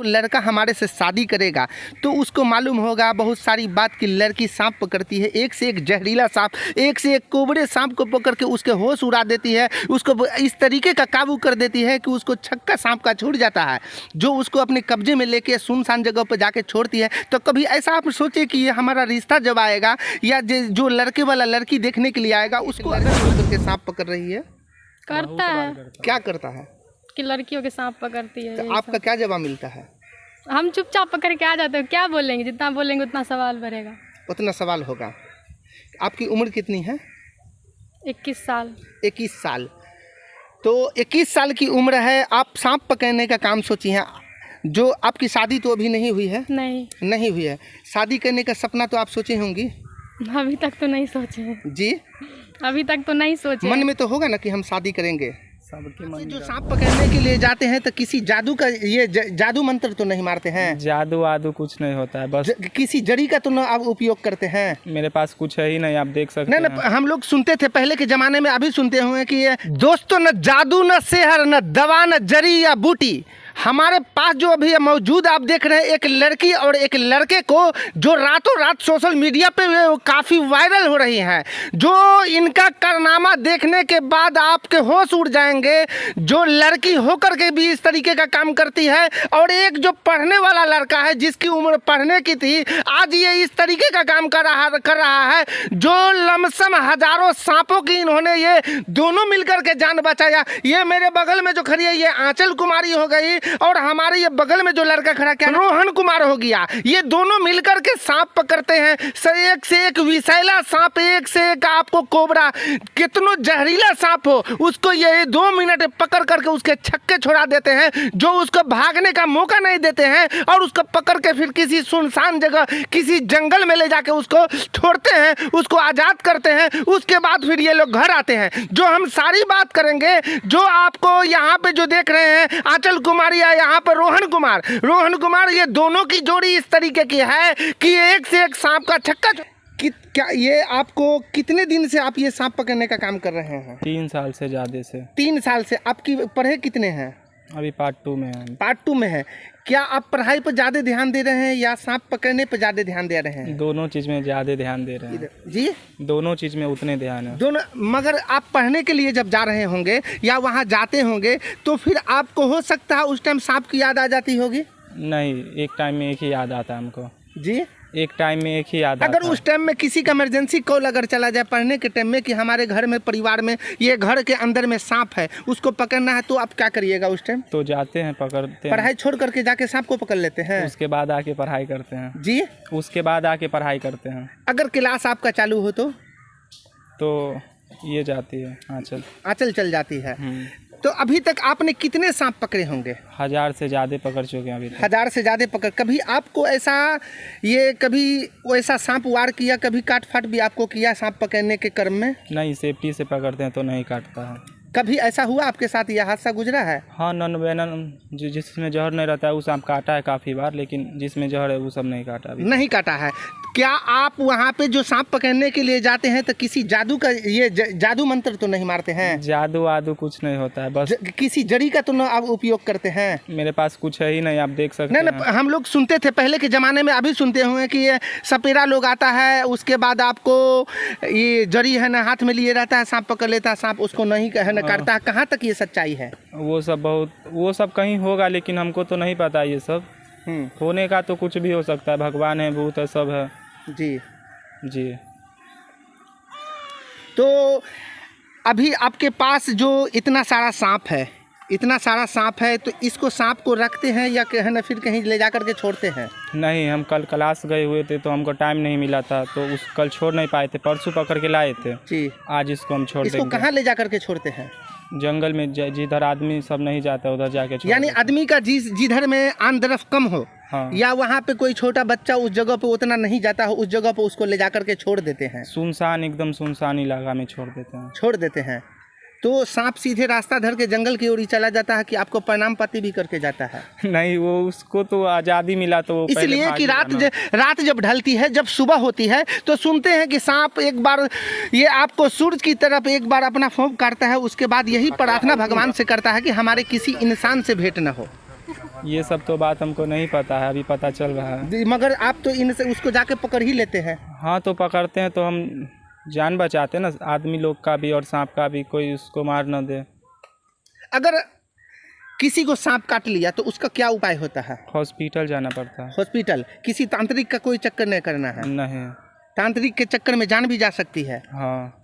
लड़का हमारे से शादी करेगा तो उसको मालूम होगा बहुत सारी बात कि लड़की सांप पकड़ती है, एक से एक जहरीला सांप, एक से एक कोबरे सांप को पकड़ के उसके होश उड़ा देती है, उसको इस तरीके का काबू कर देती है कि उसको छक्का सांप का छूट जाता है, जो उसको अपने कब्जे में लेके सुनसान जगह पर जाके छोड़ती है। तो कभी ऐसा आप सोचे कि ये हमारा रिश्ता जब आएगा या जो लड़के वाला लड़की देखने के लिए आएगा उसको करके सांप पकड़ रही है, करता है। क्या करता है कि लड़कियों के सांप पकड़ती है। तो आपका क्या जवाब मिलता है? हम चुपचाप पकड़ के आ जाते हैं, क्या बोलेंगे, जितना बोलेंगे उतना सवाल भरेगा, उतना सवाल होगा। आपकी उम्र कितनी है? 21 साल। 21 साल। तो 21 साल की उम्र है, आप सांप पकड़ने का काम सोची हैं। जो आपकी शादी तो अभी नहीं हुई है? नहीं हुई है। शादी करने का सपना तो आप सोचे होंगी? अभी तक तो नहीं सोचे जी, अभी तक तो नहीं सोचे। मन में तो होगा ना कि हम शादी करेंगे। जो सांप पकड़ने के लिए जाते हैं तो किसी जादू का ये जादू मंत्र तो नहीं मारते हैं? जादू वादू कुछ नहीं होता है, बस किसी जड़ी का तो ना आप उपयोग करते हैं? मेरे पास कुछ है ही नहीं, आप देख सकते हैं। नहीं, हम लोग सुनते थे पहले के जमाने में, अभी सुनते हुए कि ये दोस्तों न जादू न सेहर न दवा न जड़ी या बूटी। हमारे पास जो अभी मौजूद आप देख रहे हैं एक लड़की और एक लड़के को जो रातों रात सोशल मीडिया पे काफ़ी वायरल हो रही हैं, जो इनका कारनामा देखने के बाद आपके होश उड़ जाएंगे। जो लड़की होकर के भी इस तरीके का काम करती है और एक जो पढ़ने वाला लड़का है जिसकी उम्र पढ़ने की थी, आज ये इस तरीके का काम कर रहा है। जो लमसम हजारों सांपों की इन्होंने ये दोनों मिलकर के जान बचाया। ये मेरे बगल में जो खड़ी है ये आंचल कुमारी हो गई और हमारे ये बगल में जो लड़का खड़ा क्या रोहन कुमार हो गया। ये दोनों मिलकर के सांप पकड़ते हैं, एक से एक विषैला सांप, एक से एक आपको कोबरा, कितना जहरीला सांप हो उसको ये 2 मिनट पकड़ करके उसके छक्के छोड़ा देते हैं, जो उसको भागने का मौका नहीं देते हैं और उसको पकड़ के फिर किसी सुनसान जगह किसी जंगल में ले जाके उसको छोड़ते हैं, उसको आज़ाद करते हैं। उसके बाद फिर ये लोग घर आते हैं। जो हम सारी बात करेंगे, जो आपको यहाँ पे जो देख रहे हैं आंचल कुमारी या यहाँ पर रोहन कुमार, ये दोनों की जोड़ी इस तरीके की है कि एक से एक सांप का छक्का। क्या ये आपको कितने दिन से आप ये सांप पकड़ने का काम कर रहे हैं? 3 साल से ज़्यादा से। 3 साल से। आपकी पढ़े कितने हैं? अभी पार्ट 2 में है। पार्ट 2 में है। क्या आप पढ़ाई पर ज़्यादा ध्यान दे रहे हैं या सांप पकड़ने पर ज़्यादा ध्यान दे रहे हैं? दोनों चीज़ में ज़्यादा ध्यान दे रहे हैं जी, दोनों चीज़ में उतने ध्यान है दोनों। मगर आप पढ़ने के लिए जब जा रहे होंगे या वहाँ जाते होंगे तो फिर आपको हो सकता है उस टाइम सांप की याद आ जाती होगी? नहीं, एक टाइम में एक ही याद आता है हमको जी, एक टाइम में एक ही याद अगर उस टाइम में किसी का इमरजेंसी कॉल अगर चला जाए पढ़ने के टाइम में कि हमारे घर में परिवार में ये घर के अंदर में सांप है, उसको पकड़ना है, तो आप क्या करिएगा उस टाइम? तो जाते हैं, पकड़ते हैं। पढ़ाई छोड़ करके जाके सांप को पकड़ लेते हैं? उसके बाद आके पढ़ाई करते हैं। जी, उसके बाद आके पढ़ाई करते हैं। अगर क्लास आपका चालू हो तो ये जाती है आंचल चल जाती है। तो अभी तक आपने कितने सांप पकड़े होंगे? 1000 से ज़्यादा पकड़ चुके हैं अभी तक। 1000 से ज़्यादा पकड़। कभी आपको कभी वैसा सांप वार किया, कभी काट फाट भी आपको किया सांप पकड़ने के क्रम में? नहीं, सेफ्टी से पकड़ते हैं तो नहीं काटता है। कभी ऐसा हुआ आपके साथ, यह हादसा गुजरा है? हाँ, नॉन वेनम जिसमें जहर नहीं रहता है वो सांप काटा है काफ़ी बार, लेकिन जिसमें जहर है वो सब नहीं काटा अभी। नहीं काटा है। क्या आप वहाँ पे जो सांप पकड़ने के लिए जाते हैं तो किसी जादू का ये जादू मंत्र तो नहीं मारते हैं? जादू वादू कुछ नहीं होता है, बस किसी जड़ी का तो ना आप उपयोग करते हैं? मेरे पास कुछ है ही नहीं, आप देख सकते हैं। नहीं, हम लोग सुनते थे पहले के ज़माने में, अभी सुनते हुए कि ये सपेरा लोग आता है, उसके बाद आपको ये जड़ी है ना हाथ में लिए रहता है, सांप पकड़ लेता है, सांप उसको नहीं है ना काटता है। कहाँ तक ये सच्चाई है? वो सब कहीं होगा, लेकिन हमको तो नहीं पता ये सब। होने का तो कुछ भी हो सकता है, भगवान है, भूत है, सब है। जी। तो अभी आपके पास जो इतना सारा सांप है तो इसको सांप को रखते हैं या है ना फिर कहीं ले जा कर के छोड़ते हैं? नहीं, हम कल क्लास गए हुए थे तो हमको टाइम नहीं मिला था, तो कल छोड़ नहीं पाए थे। परसों पकड़ के लाए थे जी। आज इसको हम छोड़ देंगे। इसको कहाँ ले जा कर के छोड़ते हैं? जंगल में, जिधर आदमी सब नहीं जाता उधर जाके। यानी आदमी का जिधर में आन तरफ कम हो। हाँ। या वहाँ पे कोई छोटा बच्चा उस जगह पे उतना नहीं जाता हो, उस जगह पे उसको ले जा कर के छोड़ देते हैं? सुनसान, एकदम सुनसान इलाका में छोड़ देते हैं। तो सांप सीधे रास्ता धर के जंगल की ओर ही चला जाता है कि आपको प्रणाम पाती भी करके जाता है? नहीं, वो उसको तो आज़ादी मिला तो इसलिए कि रात जब ढलती है, जब सुबह होती है तो सुनते हैं कि सांप एक बार ये आपको सूरज की तरफ एक बार अपना फोंक काटता है, उसके बाद यही प्रार्थना भगवान से करता है कि हमारे किसी इंसान से भेंट न हो। ये सब तो बात हमको नहीं पता है, अभी पता चल रहा है। मगर आप तो इनसे उसको जाके पकड़ ही लेते हैं। हाँ तो पकड़ते हैं तो हम जान बचाते हैं ना, आदमी लोग का भी और सांप का भी, कोई उसको मार न दे। अगर किसी को सांप काट लिया तो उसका क्या उपाय होता है? हॉस्पिटल जाना पड़ता है। हॉस्पिटल? किसी तांत्रिक का कोई चक्कर नहीं करना है? नहीं। तांत्रिक के चक्कर में जान भी जा सकती है। हाँ।